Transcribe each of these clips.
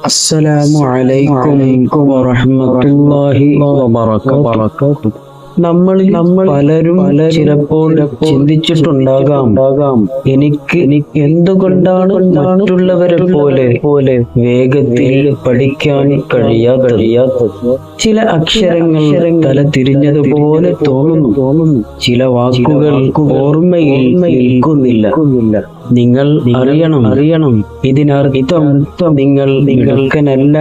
അസ്സലാമു അലൈക്കും വറഹ്മത്തുള്ളാഹി വബറകാതുഹു. നമ്മൾ പലരും ചിലപ്പോൾ ചിന്തിച്ചിട്ടുണ്ടാകാം, എനിക്ക് എന്തുകൊണ്ടാണ് മറ്റുള്ളവരെ പോലെ വേഗത്തിൽ പഠിക്കാൻ കഴിയാത്തത്. ചില അക്ഷരങ്ങൾ തല തിരിഞ്ഞതുപോലെ തോന്നുന്നു, ചില വാക്കുകൾ ഓർമ്മയിൽ നിൽക്കുന്നില്ല. നിങ്ങൾ അറിയണം, ഇതിനർത്ഥം നിങ്ങൾ മിടുക്കനല്ല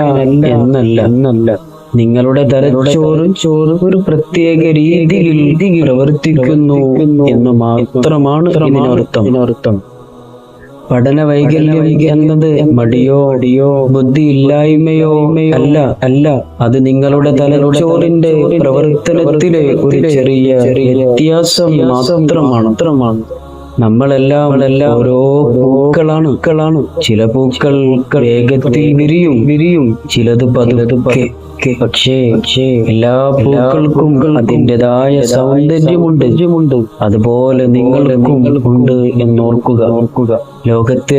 എന്നല്ല. നിങ്ങളുടെ തലച്ചോറ് ഒരു പ്രത്യേക രീതിയിൽ പ്രവർത്തിക്കുന്നു എന്ന് മാത്രമാണ് ഇതിനർത്ഥം. പഠന വൈകല്യം എന്നത് മടിയോ ബുദ്ധിയില്ലായ്മയോ അല്ല. അത് നിങ്ങളുടെ തലച്ചോറിന്റെ പ്രവർത്തനത്തിലെ ഒരു ചെറിയ വ്യത്യാസം മാത്രമാണ്. നമ്മളെല്ലാം ഓരോ പൂക്കളാണ്. ചില പൂക്കൾ വേഗത്തിൽ വിരിയും, ചിലത് പതുക്കെ. പക്ഷേ എല്ലാ പൂക്കൾക്കും അതിൻ്റെതായ സൗന്ദര്യമുണ്ട്. അതുപോലെ നിങ്ങൾക്കും ഉണ്ട് എന്നോർക്കുക. ലോകത്തെ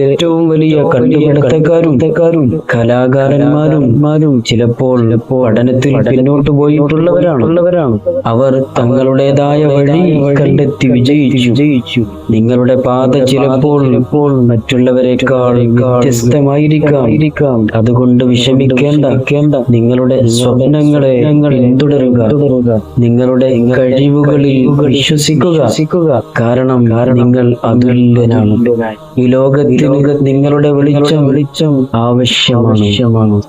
ഏറ്റവും വലിയ കണ്ടുപിടുത്തക്കാരും കലാകാരന്മാരും ചിലപ്പോൾ പഠനത്തിൽ പിന്നോട്ട് പോയിട്ടുള്ളവരാണ്. അവർ തങ്ങളുടേതായ വഴി കണ്ടെത്തി വിജയിച്ചു. നിങ്ങളുടെ പാത ചിലപ്പോൾ മറ്റുള്ളവരെക്കാൾ വ്യത്യസ്തമായിരിക്കാം. അതുകൊണ്ട് വിഷമിക്കേണ്ട. നിങ്ങളുടെ സ്വപ്നങ്ങളെ പിന്തുടരുക. നിങ്ങളുടെ കഴിവുകളിൽ വിശ്വസിക്കുക. കാരണം നിങ്ങൾ അതുല്യനാണ്. ഈ ലോകത്തിന് നിങ്ങളുടെ വെളിച്ചം ആവശ്യമാണ്.